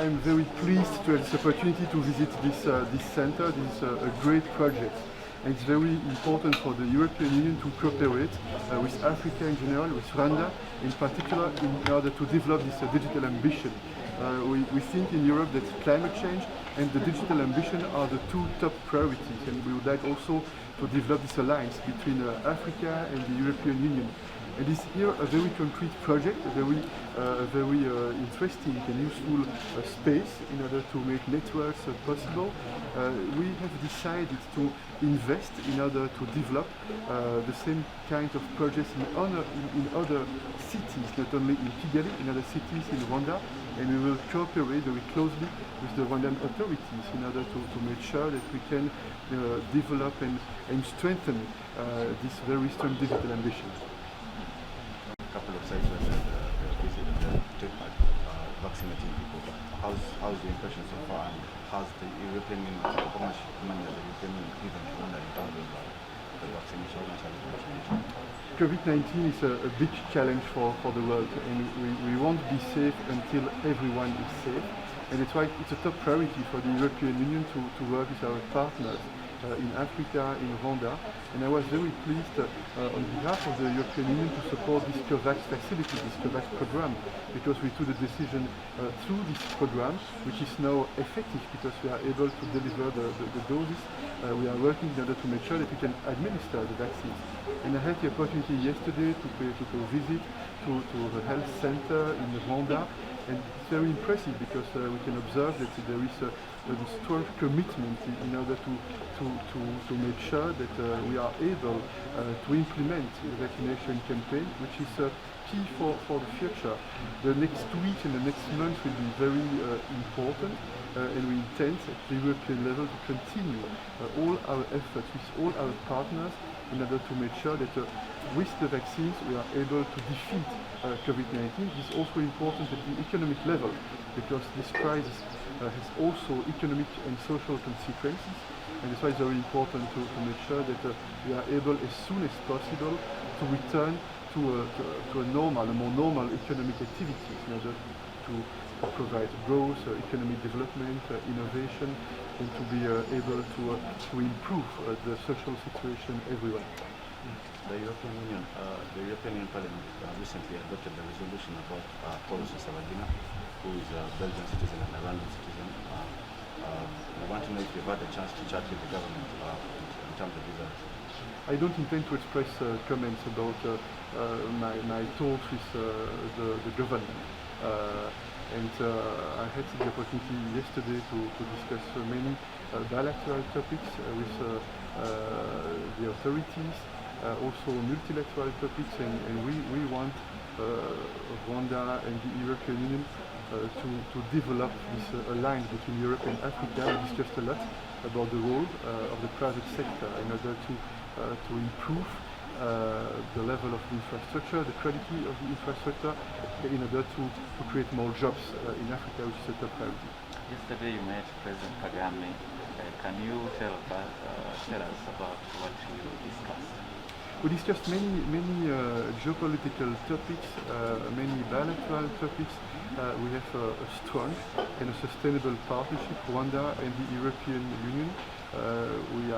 I'm very pleased to have this opportunity to visit this center. This is a great project. And it's very important for the European Union to cooperate with Africa in general, with Rwanda in particular, in order to develop this digital ambition. We think in Europe that climate change and the digital ambition are the two top priorities, and we would like also to develop this alliance between Africa and the European Union. And this here a very concrete project, a very interesting and useful space in order to make networks possible. We have decided to invest in order to develop the same kind of projects in other cities, not only in Kigali, in other cities in Rwanda, and we will cooperate very closely with the Rwandan authorities in order to make sure that we can develop and strengthen this very strong digital ambition. Couple of sites where the take part vaccinating people. How's the impression so far, and how's the European Union, how much money has the European Union given to Rwanda in terms of the vaccination? COVID-19 is a big challenge for the world, and we won't be safe until everyone is safe. And that's why it's a top priority for the European Union to work with our partners in Africa, in Rwanda. And I was very pleased on behalf of the European Union to support this COVAX facility, this COVAX program, because we took the decision through this program, which is now effective because we are able to deliver the doses. We are working in order to make sure that we can administer the vaccines. And I had the opportunity yesterday to pay visit to the health center in Rwanda. And it's very impressive because we can observe that there is a strong commitment in order to make sure that we are able to implement the vaccination campaign, which is key for the future. The next week and the next month will be very important, and we intend at the European level to continue all our efforts with all our partners in order to make sure that with the vaccines we are able to defeat COVID-19. It is also important at the economic level because this crisis has also economic and social consequences, and that's why it's very important to make sure that we are able as soon as possible to return to a more normal economic activity in order to provide growth, economic development, innovation, and to be able to improve the social situation everywhere. The European Union Parliament recently adopted a resolution about Paul Rusesabagina, who is a Belgian citizen and a Rwandan citizen. We want to know if you've had a chance to chat with the government in terms of these actions. I don't intend to express comments about my talks with the government. I had the opportunity yesterday to discuss many bilateral topics with the authorities, also multilateral topics, and we want Rwanda and the European Union to develop this alliance between Europe and Africa. We discussed a lot about the role of the private sector in order to improve the level of the infrastructure, the quality of the infrastructure, in order to create more jobs in Africa, which is a top priority. Yesterday you met President Kagame. Can you tell us about what you discussed? We discussed many geopolitical topics, many bilateral topics. We have a strong and a sustainable partnership, Rwanda and the European Union. We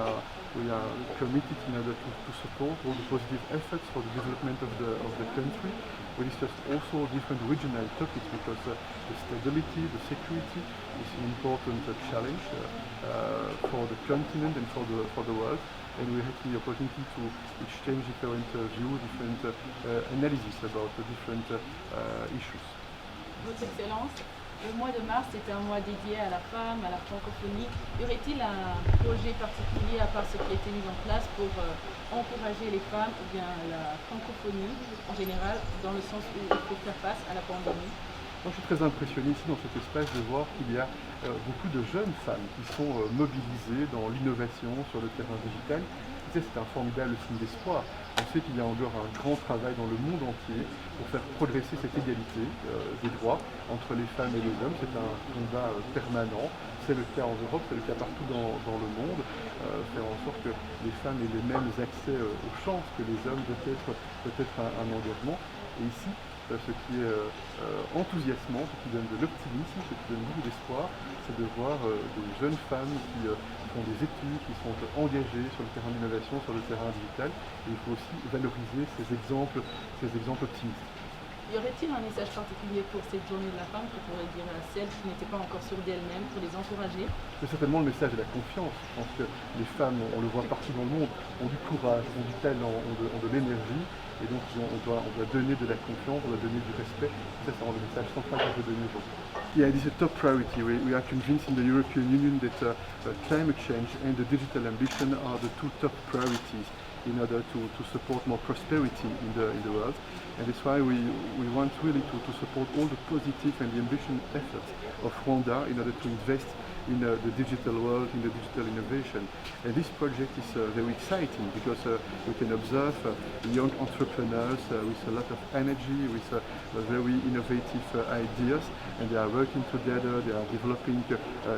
are committed in order to support all the positive efforts for the development of the country. We discussed also different regional topics because the stability, the security is an important challenge for the continent and for the world. And we had the opportunity to exchange different views, different analysis about the different issues. Votre Excellence, le mois de mars est un mois dédié à la femme, à la francophonie. Y aurait-il un projet particulier à part ce qui a été mis en place pour encourager les femmes ou bien la francophonie en général, dans le sens où il faut faire face à la pandémie? Moi, je suis très impressionné ici dans cet espace de voir qu'il y a beaucoup de jeunes femmes qui sont mobilisées dans l'innovation sur le terrain digital. Et ça, c'est un formidable signe d'espoir. On sait qu'il y a encore un grand travail dans le monde entier pour faire progresser cette égalité des droits entre les femmes et les hommes. C'est un combat permanent. C'est le cas en Europe, c'est le cas partout dans le monde. Faire en sorte que les femmes aient les mêmes accès aux chances que les hommes, peut-être un engagement. Et ici, ce qui est enthousiasmant, ce qui donne de l'optimisme, ce qui donne beaucoup d'espoir, c'est de voir des jeunes femmes qui font des études, qui sont engagées sur le terrain de l'innovation, sur le terrain digital. Et il faut aussi valoriser ces exemples optimistes. Y aurait-il un message particulier pour cette journée de la femme que vous pourriez dire à celles qui n'étaient pas encore sûres d'elles-mêmes pour les encourager? C'est certainement le message de la confiance. Je pense que les femmes, on le voit partout dans le monde, ont du courage, ont du talent, ont de l'énergie. Et donc on doit donner de la confiance, on doit donner du respect. Ça, c'est le message central qu'on veut donner aujourd'hui. Yeah, this is a top priority. We are convinced in the European Union that climate change and the digital ambition are the two top priorities in order to support more prosperity in the world. And that's why we want really to support all the positive and the ambitious efforts of Rwanda in order to invest in the digital world, in the digital innovation. And this project is very exciting because we can observe young entrepreneurs with a lot of energy, with very innovative ideas, and they are working together, they are developing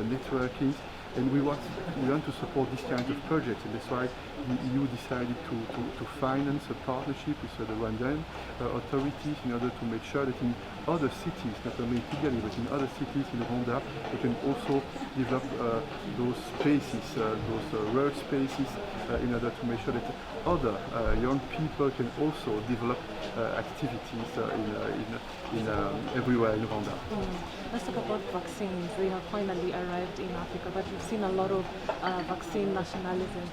networking. And we want to support this kind of projects, and that's why the EU decided to finance a partnership with the Rwandan authorities in order to make sure that in other cities, not only in Kigali, but in other cities in Rwanda, we can also develop those spaces, those workspaces, in order to make sure that other young people can also develop activities everywhere in Rwanda. Let's talk about vaccines. They have finally arrived in Africa, but we've seen a lot of vaccine nationalism.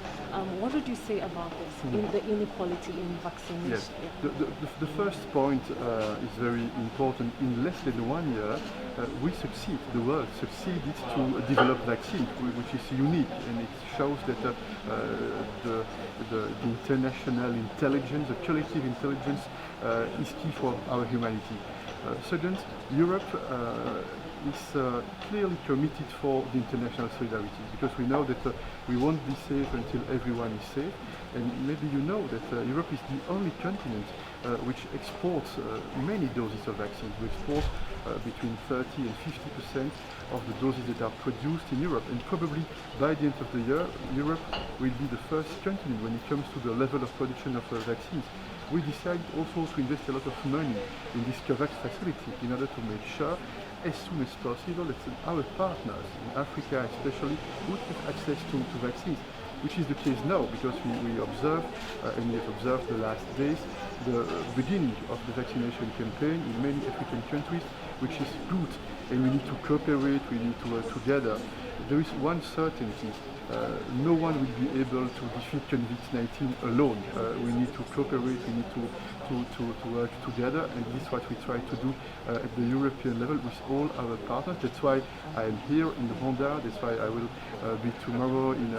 What would you say about this, in the inequality in vaccination? Yes. The first point is very important. In less than 1 year, the world succeeded to develop vaccines, which is unique, and it shows that the international intelligence, the collective intelligence, is key for our humanity. Second, Europe is clearly committed for the international solidarity, because we know that we won't be safe until everyone is safe. And maybe you know that Europe is the only continent which exports many doses of vaccines. We export between 30 and 50% of the doses that are produced in Europe, and probably by the end of the year, Europe will be the first continent when it comes to the level of production of vaccines. We decided also to invest a lot of money in this COVAX facility in order to make sure as soon as possible that our partners in Africa especially would have access to vaccines, which is the case now, because we observe, and we have observed the last days, the beginning of the vaccination campaign in many African countries, which is good, and we need to cooperate, we need to work together. There is one certainty. No one will be able to defeat COVID-19 alone. We need to cooperate, we need to work together, and this is what we try to do at the European level with all our partners. That's why I am here in Rwanda, that's why I will be tomorrow in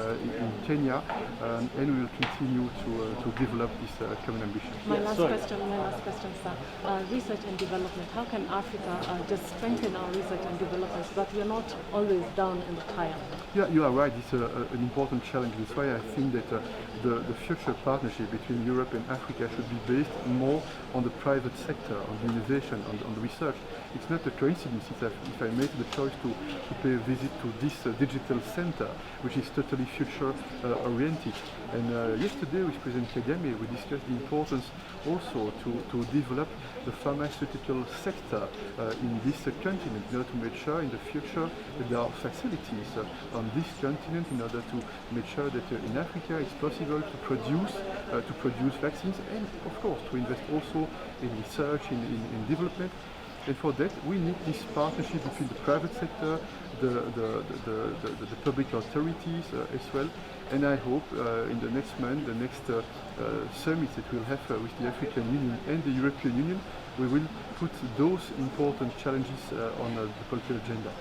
Kenya, and we will continue to develop this common ambition. My last question, sir. Research and development. How can Africa just strengthen our research and development so that we are not always down in the tire? Yeah, you are right. It's an important challenge. That's why I think that the future partnership between Europe and Africa should be based more on the private sector, on the innovation, on the research. It's not a coincidence if I made the choice to pay a visit to this digital center, which is totally future oriented. And yesterday with President Kagame, we discussed the importance also to develop the pharmaceutical sector in this continent, in order to make sure in the future that there are facilities on this continent in order to make sure that in Africa it's possible to produce vaccines, and of course to invest also in research, in development. And for that we need this partnership between the private sector, the public authorities as well. And I hope in the next month, the next summit that we'll have with the African Union and the European Union, we will put those important challenges on the political agenda.